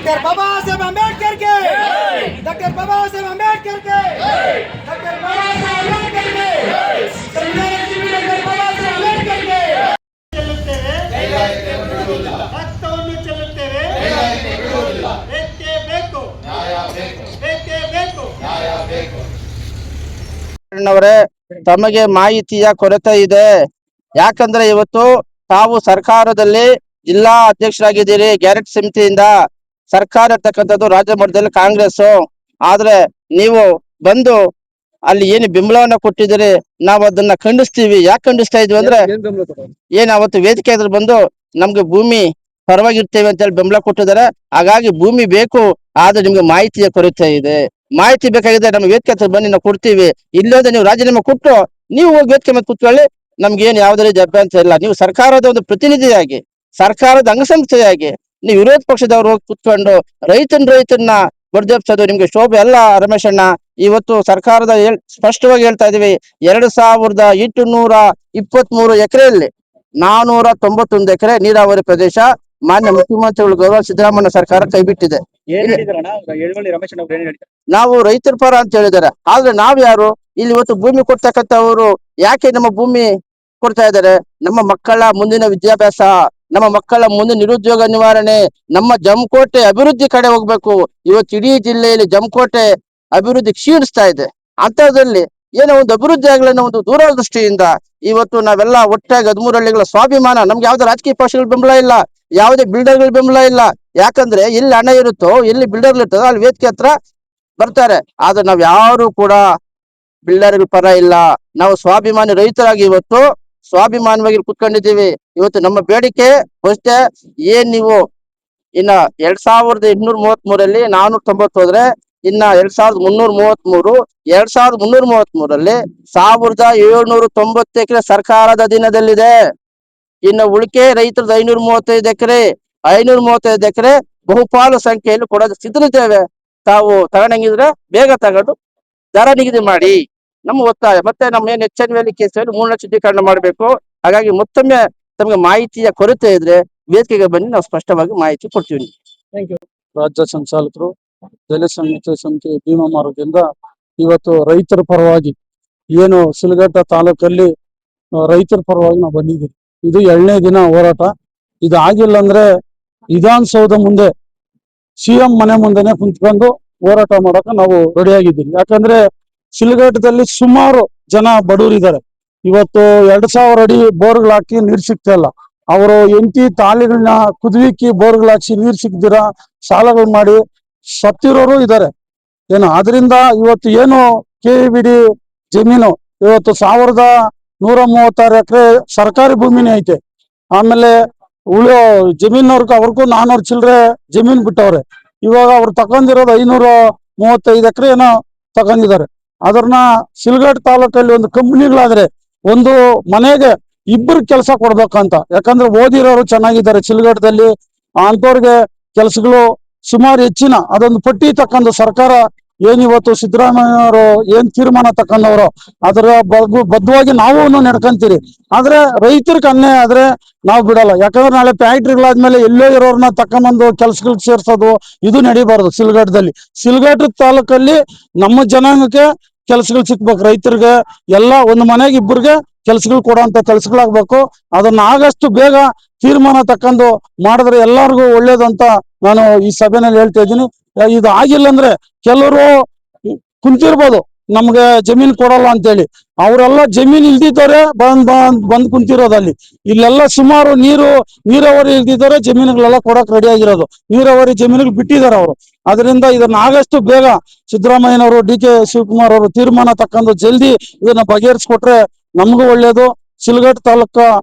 Doctor Baba Saheb Ambedkar के doctor Baba Saheb Ambedkar के doctor Baba Saheb Ambedkar के संविधान शिल्पी डॉक्टर बाबा साहेब अंबेडकर के ರಕ್ತವನ್ನು ಚೆಲ್ಲುತ್ತೇವೆ ಬೇಕೇ ಬೇಕು ಬೇಕೇ ಬೇಕು ತಮಗೆ ಮಾಹಿತಿಯ ಕೊರತೆ ಇದೆ. ಯಾಕಂದ್ರೆ ಇವತ್ತು ತಾವು ಸರ್ಕಾರದಲ್ಲಿ ಜಿಲ್ಲಾ ಅಧ್ಯಕ್ಷರಾಗಿದ್ದೀರಿ, ಗ್ಯಾರೆಂಟಿ ಸಮಿತಿಯಿಂದ ಸರ್ಕಾರ ಇರ್ತಕ್ಕಂಥದ್ದು ರಾಜ್ಯ ಮಟ್ಟದಲ್ಲಿ ಕಾಂಗ್ರೆಸ್. ಆದ್ರೆ ನೀವು ಬಂದು ಅಲ್ಲಿ ಏನು ಬೆಂಬಲವನ್ನ ಕೊಟ್ಟಿದ್ದೀರಿ, ನಾವು ಅದನ್ನ ಖಂಡಿಸ್ತೀವಿ. ಯಾಕೆ ಖಂಡಿಸ್ತಾ ಇದ್ವಿ ಅಂದ್ರೆ ಏನ್ ಅವತ್ತು ವೇದಿಕೆ ಎದುರು ಬಂದು ನಮ್ಗೆ ಭೂಮಿ ಪರವಾಗಿರ್ತೇವೆ ಅಂತ ಹೇಳಿ ಬೆಂಬಲ ಕೊಟ್ಟಿದ್ದಾರೆ. ಹಾಗಾಗಿ ಭೂಮಿ ಬೇಕು, ಆದ್ರೆ ನಿಮ್ಗೆ ಮಾಹಿತಿಯ ಕೊರತೆ ಇದೆ. ಮಾಹಿತಿ ಬೇಕಾಗಿದೆ, ನಮ್ಮ ವೇದಿಕೆ ಹತ್ರ ಬನ್ನಿ, ನಾವು ಕೊಡ್ತೀವಿ. ಇಲ್ಲೋದ್ರೆ ನೀವು ರಾಜೀನಾಮೆ ಕೊಟ್ಟು ನೀವು ಹೋಗಿ ವೇದಿಕೆ ಮೇಲೆ ಕೂತ್ಕೊಳ್ಳಿ, ನಮ್ಗೇನು ಯಾವುದೇ ರೀತಿ ಅಭ್ಯಂತರ ಇಲ್ಲ. ನೀವು ಸರ್ಕಾರದ ಒಂದು ಪ್ರತಿನಿಧಿಯಾಗಿ, ಸರ್ಕಾರದ ಅಂಗಸಂಸ್ಥೆಯಾಗಿ ನೀವು ವಿರೋಧ ಪಕ್ಷದವರು ಹೋಗಿ ಕೂತ್ಕೊಂಡು ರೈತನ್ನ ಬರ್ದೇಪ್ಸೋದು ನಿಮ್ಗೆ ಶೋಭೆ ಅಲ್ಲ. ರಮೇಶ್ ಅಣ್ಣ, ಇವತ್ತು ಸರ್ಕಾರದ ಸ್ಪಷ್ಟವಾಗಿ ಹೇಳ್ತಾ ಇದೀವಿ, 2823 ಎಕರೆಯಲ್ಲಿ 491 ಎಕರೆ ನೀರಾವರಿ ಪ್ರದೇಶ ಮಾನ್ಯ ಮುಖ್ಯಮಂತ್ರಿಗಳು ಗೌರವ ಸಿದ್ದರಾಮಯ್ಯ ಸರ್ಕಾರ ಕೈಬಿಟ್ಟಿದೆ. ನಾವು ರೈತರ ಪರ ಅಂತ ಹೇಳಿದ್ದಾರೆ, ಆದ್ರೆ ನಾವ್ ಯಾರು? ಇಲ್ಲಿ ಇವತ್ತು ಭೂಮಿ ಕೊಡ್ತಕ್ಕಂಥವ್ರು ಯಾಕೆ ನಮ್ಮ ಭೂಮಿ ಕೊಡ್ತಾ ಇದ್ದಾರೆ? ನಮ್ಮ ಮಕ್ಕಳ ಮುಂದಿನ ವಿದ್ಯಾಭ್ಯಾಸ, ನಮ್ಮ ಮಕ್ಕಳ ಮುಂದಿನ ನಿರುದ್ಯೋಗ ನಿವಾರಣೆ, ನಮ್ಮ ಜಮಕೋಟೆ ಅಭಿವೃದ್ಧಿ ಕಡೆ ಹೋಗ್ಬೇಕು. ಇವತ್ತು ಇಡೀ ಜಿಲ್ಲೆಯಲ್ಲಿ ಜಮಕೋಟೆ ಅಭಿವೃದ್ಧಿ ಕ್ಷೀಣಿಸ್ತಾ ಇದೆ. ಅಂತದ್ರಲ್ಲಿ ಏನೋ ಒಂದು ಅಭಿವೃದ್ಧಿ ಆಗಲಿ ಅನ್ನೋ ಒಂದು ದೂರದೃಷ್ಟಿಯಿಂದ ಇವತ್ತು ನಾವೆಲ್ಲ ಒಟ್ಟಾಗಿ 13 ಹಳ್ಳಿಗಳ ಸ್ವಾಭಿಮಾನ, ನಮ್ಗೆ ಯಾವ್ದು ರಾಜಕೀಯ ಪಕ್ಷಗಳ ಬೆಂಬಲ ಇಲ್ಲ, ಯಾವುದೇ ಬಿಲ್ಡರ್ಗಳ ಬೆಂಬಲ ಇಲ್ಲ. ಯಾಕಂದ್ರೆ ಎಲ್ಲಿ ಹಣ ಇರುತ್ತೋ, ಎಲ್ಲಿ ಬಿಲ್ಡರ್ಗಳು ಇರ್ತದೋ ಅಲ್ಲಿ ವೇದಿಕೆ ಹತ್ರ ಬರ್ತಾರೆ. ಆದ್ರೆ ನಾವ್ ಯಾರು ಕೂಡ ಬಿಲ್ಡರ್ಗಳ ಪರ ಇಲ್ಲ. ನಾವು ಸ್ವಾಭಿಮಾನಿ ರೈತರಾಗಿ ಇವತ್ತು ಸ್ವಾಭಿಮಾನವಾಗಿ ಕುತ್ಕೊಂಡಿದ್ದೀವಿ. ಇವತ್ತು ನಮ್ಮ ಬೇಡಿಕೆ ಅಷ್ಟೇ, ಏನ್ ನೀವು ಇನ್ನ 2833 490 ಹೋದ್ರೆ ಇನ್ನ 2333 2333 1790 ಎಕರೆ ಸರ್ಕಾರದ ಅಧೀನದಲ್ಲಿದೆ. ಇನ್ನು ಉಳಿಕೆ ರೈತರದ್ದು 535 ಎಕರೆ 535 ಎಕರೆ ಬಹುಪಾಲು ಸಂಖ್ಯೆಯಲ್ಲಿ ಕೊಡೋದು ಸಿದ್ಧರಿದ್ದೇವೆ. ತಾವು ತಗೊಂಡಂಗಿದ್ರೆ ಬೇಗ ತಗೊಂಡು ದರ ನಿಗದಿ ಮಾಡಿ ನಮ್ಮ ಒತ್ತಾಯ. ಮತ್ತೆ ನಮ್ಮ ಏನ್ HNV ಕೇಸಲ್ಲಿ 3 ಲಕ್ಷ ಶುದ್ಧೀಕರಣ ಮಾಡಬೇಕು. ಹಾಗಾಗಿ ಮತ್ತೊಮ್ಮೆ ತಮಗೆ ಮಾಹಿತಿಯ ಕೊರತೆ ಇದ್ರೆ ವೇದಿಕೆಗೆ ಬನ್ನಿ, ನಾವು ಸ್ಪಷ್ಟವಾಗಿ ಮಾಹಿತಿ ಕೊಡ್ತೀವಿ. ರಾಜ್ಯ ಸಂಚಾಲಕರು ದಲಿತ ಸಮಿತಿ ಭೀಮಾ ಮಾರ್ಗದಿಂದ ಇವತ್ತು ರೈತರ ಪರವಾಗಿ ಏನು ಶಿಲ್ಘಟ್ಟ ತಾಲೂಕಲ್ಲಿ ರೈತರ ಪರವಾಗಿ ನಾವು ಬಂದಿದ್ದೀವಿ. ಇದು 2ನೇ ದಿನ ಹೋರಾಟ. ಇದು ಆಗಿಲ್ಲ ಅಂದ್ರೆ ವಿಧಾನಸೌಧ ಮುಂದೆ CM ಮನೆ ಮುಂದೆನೆ ಕುಂತ್ಕೊಂಡು ಹೋರಾಟ ಮಾಡಕ ನಾವು ರೆಡಿ ಆಗಿದ್ದೀವಿ. ಯಾಕಂದ್ರೆ ಶಿಲ್ಘಟ್ಟದಲ್ಲಿ ಸುಮಾರು ಜನ ಬಡವರಿದ್ದಾರೆ. ಇವತ್ತು 2000 ಅಡಿ ಬೋರ್ಗಳು ಹಾಕಿ ನೀರ್ ಸಿಗ್ತಾ ಇಲ್ಲ. ಅವರು ಎಂಟಿ ತಾಲಿಗಳನ್ನ ಕುದುವಿಕ್ಕಿ ಬೋರ್ಗಳು ಹಾಕಿ ನೀರ್ ಸಿಗ್ದಿರ ಸಾಲಗಳು ಮಾಡಿ ಸತ್ತಿರೋರು ಇದ್ದಾರೆ. ಏನು ಅದರಿಂದ ಇವತ್ತು ಏನು KVD ಜಮೀನು ಇವತ್ತು 1136 ಎಕರೆ ಸರ್ಕಾರಿ ಭೂಮಿನೇ ಐತೆ. ಆಮೇಲೆ ಉಳಿಯೋ ಜಮೀನವ್ರಿಗೆ ಅವ್ರಿಗೂ 400 ಚಿಲ್ಲರೆ ಜಮೀನ್ ಬಿಟ್ಟವ್ರೆ. ಇವಾಗ ಅವ್ರು ತಗೊಂಡಿರೋದು 535 ಎಕರೆ ಏನೋ ತಗೊಂಡಿದ್ದಾರೆ. ಅದನ್ನ ಶಿಲ್ಘಟ್ಟ ತಾಲೂಕಲ್ಲಿ ಒಂದು ಕಂಪ್ನಿಗಳಾದ್ರೆ ಒಂದು ಮನೆಗೆ 2 ಕೆಲಸ ಕೊಡ್ಬೇಕಂತ. ಯಾಕಂದ್ರೆ ಓದಿರೋರು ಚೆನ್ನಾಗಿದ್ದಾರೆ ಶಿಲ್ಘಟ್ಟದಲ್ಲಿ, ಅಂತವ್ರಿಗೆ ಕೆಲಸಗಳು ಸುಮಾರು ಹೆಚ್ಚಿನ ಅದೊಂದು ಪಟ್ಟಿ ತಕೊಂಡು ಸರ್ಕಾರ ಏನಿವತ್ತು ಸಿದ್ದರಾಮಯ್ಯವರು ಏನ್ ತೀರ್ಮಾನ ತಕೊಂಡವ್ರು ಅದರ ಬದ್ಧವಾಗಿ ನಾವು ನಡ್ಕೊಂತೀರಿ. ಆದ್ರೆ ರೈತರಿಗೆ ಅನ್ಯಾಯ ಆದ್ರೆ ನಾವು ಬಿಡಲ್ಲ. ಯಾಕಂದ್ರೆ ನಾಳೆ ಫ್ಯಾಕ್ಟ್ರಿಗಳಾದ್ಮೇಲೆ ಎಲ್ಲೋ ಇರೋರ್ನ ತಕೊಂಬಂದು ಕೆಲ್ಸಗಳಿಗೆ ಸೇರ್ಸೋದು ಇದು ನಡಿಬಾರ್ದು. ಶಿಲ್ಘಟ್ಟ ತಾಲೂಕಲ್ಲಿ ನಮ್ಮ ಜನಾಂಗಕ್ಕೆ ಕೆಲ್ಸಗಳು ಸಿಕ್ಬೇಕು. ರೈತರಿಗೆ ಎಲ್ಲ ಒಂದು ಮನೆಗೆ 2 ಕೆಲ್ಸಗಳು ಕೊಡುವಂತ ಕೆಲ್ಸಗಳಾಗ್ಬೇಕು. ಅದನ್ನ ಆದಷ್ಟು ಬೇಗ ತೀರ್ಮಾನ ತಕೊಂಡು ಮಾಡಿದ್ರೆ ಎಲ್ಲರಿಗೂ ಒಳ್ಳೇದು ಅಂತ ನಾನು ಈ ಸಭೆನಲ್ಲಿ ಹೇಳ್ತಾ ಇದ್ದೀನಿ. ಇದು ಆಗಿಲ್ಲ ಅಂದ್ರೆ ಕೆಲವರು ಕುಂತಿರ್ಬೋದು ನಮ್ಗೆ ಜಮೀನ್ ಕೊಡಲ್ಲ ಅಂತೇಳಿ, ಅವರೆಲ್ಲ ಜಮೀನ್ ಇಲ್ದಿದ್ದವ್ರೆ ಬಂದ್ ಕುಂತಿರೋದಲ್ಲಿ. ಇಲ್ಲೆಲ್ಲ ಸುಮಾರು ನೀರಾವರಿ ಇಲ್ದಿದ್ದವ್ರೆ ಜಮೀನುಗಳೆಲ್ಲ ಕೊಡಕ್ ರೆಡಿ ಆಗಿರೋದು. ನೀರಾವರಿ ಜಮೀನುಗಳು ಬಿಟ್ಟಿದ್ದಾರೆ ಅವರು. ಅದರಿಂದ ಇದನ್ನ ಆದಷ್ಟು ಬೇಗ ಸಿದ್ದರಾಮಯ್ಯನವರು DK ಶಿವಕುಮಾರ್ ಅವರು ತೀರ್ಮಾನ ತಕೊಂಡು ಜಲ್ದಿ ಇದನ್ನ ಬಗೆಹರಿಸ್ಕೊಟ್ರೆ ನಮಗೂ ಒಳ್ಳೇದು, ಶಿಲ್ಘಟ್ಟ ತಾಲೂಕ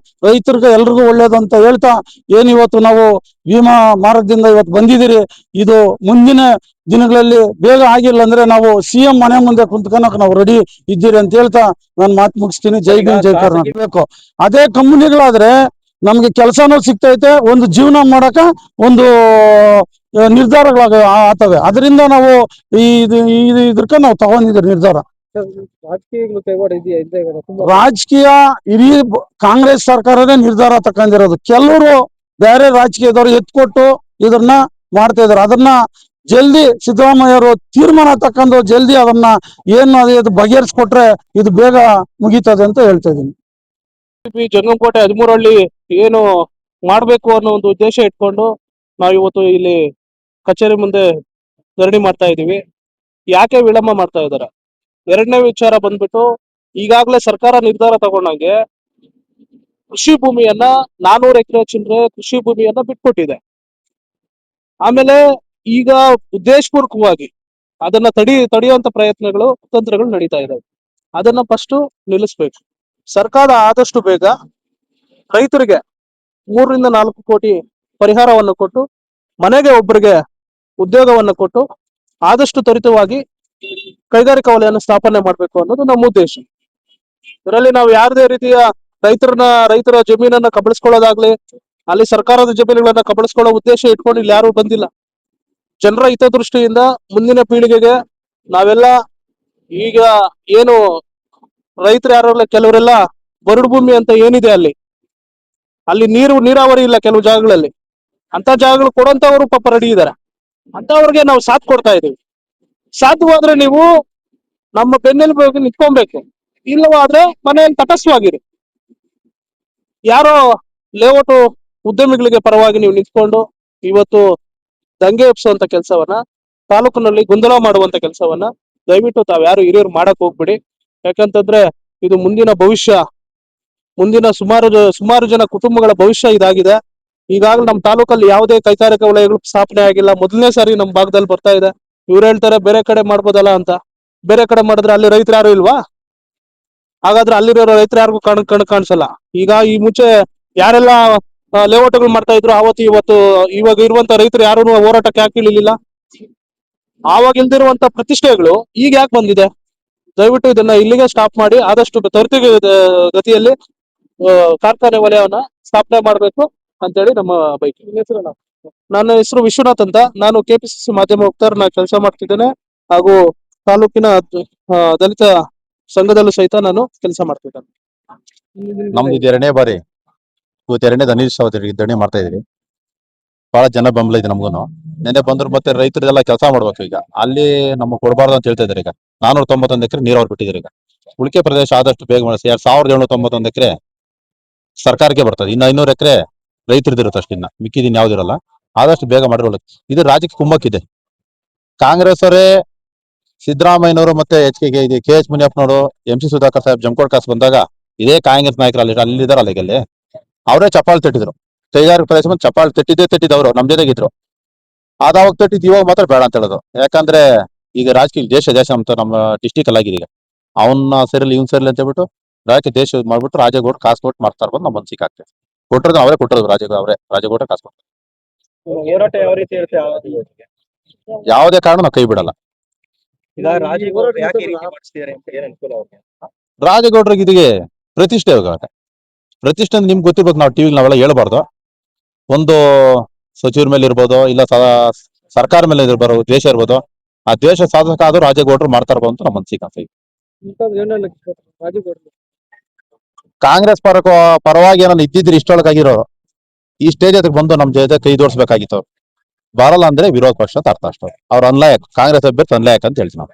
ರೈತರಿಗೆ ಎಲ್ರಿಗೂ ಒಳ್ಳೇದು ಅಂತ ಹೇಳ್ತಾ, ಏನಿವತ್ತು ನಾವು ಭೀಮಾ ಮಾರ್ಗದಿಂದ ಇವತ್ತು ಬಂದಿದ್ದೀರಿ, ಇದು ಮುಂದಿನ ದಿನಗಳಲ್ಲಿ ಬೇಗ ಆಗಿಲ್ಲ ಅಂದ್ರೆ ನಾವು CM ಮನೆ ಮುಂದೆ ಕುಂತ್ಕೊಳಕ್ ನಾವು ರೆಡಿ ಇದ್ದೀರಿ ಅಂತ ಹೇಳ್ತಾ ನಾನು ಮಾತು ಮುಗಿಸ್ತೀನಿ. ಜೈ ಭೀಮ್ ಜೈ ಕರ್ನಾಟಕ. ಅದೇ ಕಂಪನಿಗಳಾದ್ರೆ ನಮ್ಗೆ ಕೆಲಸನೂ ಸಿಗ್ತೈತೆ, ಒಂದು ಜೀವನ ಮಾಡಕ ಒಂದು ನಿರ್ಧಾರಗಳಾಗ್ತವೆ. ಅದರಿಂದ ನಾವು ಇದಕ್ಕ ನಾವು ತಗೊಂಡಿದ್ದೀರಿ ನಿರ್ಧಾರ. ರಾಜಕೀಯ ಇಡೀ ಕಾಂಗ್ರೆಸ್ ಸರ್ಕಾರನೇ ನಿರ್ಧಾರ ತಕೊಂಡಿರೋದು. ಕೆಲವರು ಬೇರೆ ರಾಜಕೀಯದವರು ಎತ್ಕೊಟ್ಟು ಇದನ್ನ ಮಾಡ್ತಾ ಇದಾರೆ. ಅದನ್ನ ಜಲ್ದಿ ಸಿದ್ದರಾಮಯ್ಯವರು ತೀರ್ಮಾನ ತಕೊಂಡು ಜಲ್ದಿ ಅದನ್ನ ಏನು ಅದು ಬಗೆಹರಿಸ್ಕೊಟ್ರೆ ಇದು ಬೇಗ ಮುಗೀತದೆ ಅಂತ ಹೇಳ್ತಾ ಇದ್ದೀನಿ. ಜಂಗಮಕೋಟೆ 13ಹಳ್ಳಿ ಏನು ಮಾಡ್ಬೇಕು ಅನ್ನೋ ಒಂದು ಉದ್ದೇಶ ಇಟ್ಕೊಂಡು ನಾವು ಇವತ್ತು ಇಲ್ಲಿ ಕಚೇರಿ ಮುಂದೆ ಧರಣಿ ಮಾಡ್ತಾ ಇದೀವಿ. ಯಾಕೆ ವಿಳಂಬ ಮಾಡ್ತಾ ಇದ್ದಾರೆ? ಎರಡನೇ ವಿಚಾರ ಬಂದ್ಬಿಟ್ಟು, ಈಗಾಗಲೇ ಸರ್ಕಾರ ನಿರ್ಧಾರ ತಗೊಂಡಂಗೆ ಕೃಷಿ ಭೂಮಿಯನ್ನ 400 ಎಕರೆ ಚಿಲ್ಲರೆ ಕೃಷಿ ಭೂಮಿಯನ್ನ ಬಿಟ್ಕೊಟ್ಟಿದೆ. ಆಮೇಲೆ ಈಗ ಉದ್ದೇಶಪೂರ್ವಕವಾಗಿ ಅದನ್ನ ತಡೆಯುವಂತ ಪ್ರಯತ್ನಗಳು ತಂತ್ರಗಳು ನಡೀತಾ ಇದಾವೆ. ಅದನ್ನ ಫಸ್ಟ್ ನಿಲ್ಲಿಸ್ಬೇಕು. ಸರ್ಕಾರ ಆದಷ್ಟು ಬೇಗ ರೈತರಿಗೆ 3 ರಿಂದ 4 ಕೋಟಿ ಪರಿಹಾರವನ್ನು ಕೊಟ್ಟು, ಮನೆಗೆ ಒಬ್ಬರಿಗೆ ಉದ್ಯೋಗವನ್ನು ಕೊಟ್ಟು, ಆದಷ್ಟು ತ್ವರಿತವಾಗಿ ಕೈಗಾರಿಕಾ ವಲಯವನ್ನು ಸ್ಥಾಪನೆ ಮಾಡಬೇಕು ಅನ್ನೋದು ನಮ್ಮ ಉದ್ದೇಶ. ಇದರಲ್ಲಿ ನಾವು ಯಾವುದೇ ರೀತಿಯ ರೈತರ ಜಮೀನನ್ನ ಕಬಳಿಸ್ಕೊಳ್ಳೋದಾಗ್ಲಿ, ಅಲ್ಲಿ ಸರ್ಕಾರದ ಜಮೀನುಗಳನ್ನ ಕಬಳಿಸ್ಕೊಳ್ಳೋ ಉದ್ದೇಶ ಇಟ್ಕೊಂಡು ಇಲ್ಲಿ ಯಾರು ಬಂದಿಲ್ಲ. ಜನರ ಹಿತದೃಷ್ಟಿಯಿಂದ ಮುಂದಿನ ಪೀಳಿಗೆಗೆ ನಾವೆಲ್ಲ ಈಗ ಏನು ರೈತರು ಯಾರೆಲ್ಲ ಕೆಲವರೆಲ್ಲ ಬರಡು ಭೂಮಿ ಅಂತ ಏನಿದೆ ಅಲ್ಲಿ ನೀರಾವರಿ ಇಲ್ಲ ಕೆಲವು ಜಾಗಗಳಲ್ಲಿ, ಅಂತ ಜಾಗಗಳು ಕೊಡುವಂತವ್ರು ಪಾಪ ರೆಡಿ ಇದಾರೆ. ಅಂತವ್ರಿಗೆ ನಾವು ಸಾಥ್ ಕೊಡ್ತಾ ಇದೀವಿ. ಸಾಧ್ಯವಾದ್ರೆ ನೀವು ನಮ್ಮ ಬೆನ್ನೆಲುಬಾಗಿ ನಿಂತ್ಕೊಬೇಕು, ಇಲ್ಲವಾದ್ರೆ ಮನೆಯಲ್ಲಿ ತಟಸ್ಥವಾಗಿರಿ. ಯಾರೋ ಲೇಔಟ್ ಉದ್ಯಮಿಗಳಿಗೆ ಪರವಾಗಿ ನೀವು ನಿಂತ್ಕೊಂಡು ಇವತ್ತು ದಂಗೆ ಎಬ್ಸುವಂತ ಕೆಲಸವನ್ನ, ತಾಲೂಕಿನಲ್ಲಿ ಗೊಂದಲ ಮಾಡುವಂತ ಕೆಲಸವನ್ನ ದಯವಿಟ್ಟು ತಾವ್ಯಾರು ಹಿರಿಯರು ಮಾಡಕ್ ಹೋಗ್ಬಿಡಿ. ಯಾಕಂತಂದ್ರೆ ಇದು ಮುಂದಿನ ಭವಿಷ್ಯ, ಮುಂದಿನ ಸುಮಾರು ಜನ ಕುಟುಂಬಗಳ ಭವಿಷ್ಯ ಇದಾಗಿದೆ. ಈಗಾಗಲೇ ನಮ್ಮ ತಾಲೂಕಲ್ಲಿ ಯಾವುದೇ ಕೈಗಾರಿಕಾ ವಲಯಗಳು ಸ್ಥಾಪನೆ ಆಗಿಲ್ಲ. ಮೊದಲನೇ ಸಾರಿ ನಮ್ಮ ಭಾಗದಲ್ಲಿ ಬರ್ತಾ ಇದೆ. ಇವ್ರು ಹೇಳ್ತಾರೆ ಬೇರೆ ಕಡೆ ಮಾಡ್ಬೋದಲ್ಲ ಅಂತ. ಬೇರೆ ಕಡೆ ಮಾಡಿದ್ರೆ ಅಲ್ಲಿ ರೈತರು ಯಾರು ಇಲ್ವಾ? ಹಾಗಾದ್ರೆ ಅಲ್ಲಿರೋ ರೈತರು ಯಾರಿಗೂ ಕಾಣಿಸಲ್ಲ. ಈಗ ಈ ಮುಂಚೆ ಯಾರೆಲ್ಲ ಲೇಔಟ್ಗಳು ಮಾಡ್ತಾ ಇದ್ರು ಇವಾಗ ಇರುವಂತ ರೈತರು ಯಾರು ಹೋರಾಟಕ್ಕೆ ಯಾಕೆ ಇಳಿಲಿಲ್ಲ? ಆವಾಗ ಇಲ್ದಿರುವಂತ ಪ್ರತಿಷ್ಠೆಗಳು ಈಗ ಯಾಕೆ ಬಂದಿದೆ? ದಯವಿಟ್ಟು ಇದನ್ನ ಇಲ್ಲಿಗೆ ಸ್ಟಾಪ್ ಮಾಡಿ ಆದಷ್ಟು ತ್ವರಿತ ಗತಿಯಲ್ಲಿ ಕಾರ್ಖಾನೆ ವಲಯವನ್ನ ಸ್ಥಾಪನೆ ಮಾಡಬೇಕು ಅಂತೇಳಿ ನಮ್ಮ ಬೈಕ್. ನನ್ನ ಹೆಸರು ವಿಶ್ವನಾಥ್ ಅಂತ. ನಾನು ಕೆಪಿಸಿಸಿ ಮಾಧ್ಯಮ ವಕ್ತಾರನ ಕೆಲಸ ಮಾಡ್ತಿದ್ದೇನೆ, ಹಾಗೂ ತಾಲೂಕಿನ ದಲಿತ ಸಂಘದಲ್ಲೂ ಸಹಿತ ನಾನು ಕೆಲಸ ಮಾಡ್ತಿದ್ದೇನೆ. ನಮ್ದು ಇದು 2ನೇ ಬಾರಿ, ಇವತ್ತು 2ನೇ ಧರಣಿ ಮಾಡ್ತಾ ಇದೀವಿ. ಬಹಳ ಜನ ಬೆಂಬಲ ಇದೆ ನಮ್ಗೂನು. ನೆನ್ನೆ ಬಂದ್ರು ಮತ್ತೆ ರೈತರೆಲ್ಲ ಕೆಲಸ ಮಾಡ್ಬೇಕು. ಈಗ ಅಲ್ಲಿ ನಮ್ಗೆ ಕೊಡಬಾರ್ದು ಅಂತ ಹೇಳ್ತಾ ಇದಾರೆ. ಈಗ 491 ಎಕರೆ ನೀರಾವರಿ ಬಿಟ್ಟಿದ್ದಾರೆ. ಈಗ ಉಳಿಕೆ ಪ್ರದೇಶ ಆದಷ್ಟು ಬೇಗ ಮಾಡಿಸಿ. 2791 ಎಕರೆ ಸರ್ಕಾರಕ್ಕೆ ಬರ್ತದೆ. ಇನ್ನು 500 ಎಕರೆ ರೈತರದಿರುತ್ತೆ ಅಷ್ಟು. ಇನ್ನ ಮಿಕ್ಕಿದಿನ್ ಯಾವ್ದಿರಲ್ಲ. ಆದಷ್ಟು ಬೇಗ ಮಾಡಿರೋದು. ಇದು ರಾಜ್ಯಕ್ಕೆ ಕುಮ್ಮಕ್ಕಿದೆ. ಕಾಂಗ್ರೆಸ್ ಅವರೇ, ಸಿದ್ದರಾಮಯ್ಯನವರು ಮತ್ತೆ KH ಮುನಿಯಪ್ಪನವರು, MC ಸುಧಾಕರ್ ಸಾಹೇಬ್ ಜಮಖೋಡ್ ಕಾಸು ಬಂದಾಗ ಇದೇ ಕಾಂಗ್ರೆಸ್ ನಾಯಕರು ಅಲ್ಲಿದ್ದಾರಲ್ಲ, ಈಗ ಅಲ್ಲಿ ಅವರೇ ಚಪ್ಪಾಳೆ ತಟ್ಟಿದ್ರು. ಕೈಗಾರಿಕಾ ಪ್ರದೇಶ ಬಂದು ಚಪ್ಪಾಳೆ ತಟ್ಟಿದ್ದವರು ನಮ್ ಜೊತೆಗಿದ್ರು. ಅವಾಗ ತಟ್ಟಿದ್ ಇವಾಗ ಮಾತ್ರ ಬೇಡ ಅಂತ ಹೇಳೋದು. ಯಾಕಂದ್ರೆ ಈಗ ರಾಜಕೀಯ ದೇಶ ಅಂತ ನಮ್ಮ ಡಿಸ್ಟಿಕ್ ಅಲ್ಲಿ ಆಗಿದೆ. ಈಗ ಅವನ್ನ ಸೇರಿಲ್ಲ ಇವ್ನ ಸೇರಿಲ್ಲ ಅಂತ ಹೇಳ್ಬಿಟ್ಟು ರಾಜ್ಯ ದೇಶ ಮಾಡ್ಬಿಟ್ಟು ರಾಜೇಗೌಡ ಕಾಸು ಕೊಟ್ಟು ಮಾಡ್ತಾ ಇರ್ಬೋದು. ನಮ್ಮ ಮನ್ಸಿಗೆ ಆಗ್ತದೆ. ಕೊಟ್ಟರು ಅವರೇ ಕೊಟ್ಟರು, ರಾಜೇಗೌಡ ಕಾಸು ಕೊಟ್ಟರು. ಹೋರಾಟ ಯಾವ ರೀತಿ ಇರುತ್ತೆ? ಯಾವುದೇ ಕಾರಣ ನಾವು ಕೈ ಬಿಡಲ್ಲ. ರಾಜೇಗೌಡರಿಗೆ ಇದಕ್ಕೆ ಪ್ರತಿಷ್ಠೆ ಪ್ರತಿಷ್ಠೆ ನಿಮ್ಗೆ ಗೊತ್ತಿರ್ಬೇಕು. ನಾವು ಟಿವಿಲಿ ನಾವೆಲ್ಲ ಹೇಳ್ಬಾರ್ದು. ಒಂದು ಸಚಿವರ ಮೇಲೆ ಇರ್ಬೋದು, ಇಲ್ಲ ಸರ್ಕಾರ ಮೇಲೆ ಇರ್ಬೋದು, ದ್ವೇಷ ಇರ್ಬೋದು. ಆ ದ್ವೇಷ ಸಾಧಕ ಆದ್ರೂ ರಾಜೇಗೌಡರು ಮಾಡ್ತಾ ಇರ್ಬೋದು ಅಂತ ನಮ್ಮ ಮನ್ಸಿಗೆ ಆಗ್ತದೆ. ಕಾಂಗ್ರೆಸ್ ಪರವಾಗಿ ಏನೋ ಇದ್ದಿದ್ರೆ ಇಷ್ಟೊಳಗಾಗಿರೋರು ಈ ಸ್ಟೇಜ್ ಅದಕ್ಕೆ ಬಂದು ನಮ್ ಜೊತೆ ಕೈ ಜೋಡಿಸ್ಬೇಕಾಗಿತ್ತು. ಬರಲ್ಲ ಅಂದ್ರೆ ವಿರೋಧ ಪಕ್ಷ ಅಂತ ಅರ್ಥ ಅಷ್ಟೇ. ಅವ್ರ ಅನ್ಲಾಯಕ್, ಕಾಂಗ್ರೆಸ್ ಅಭ್ಯರ್ಥಿ ಅನ್ಲಾಯಕ್ ಅಂತ ಹೇಳ್ತೀವಿ ನಾವು.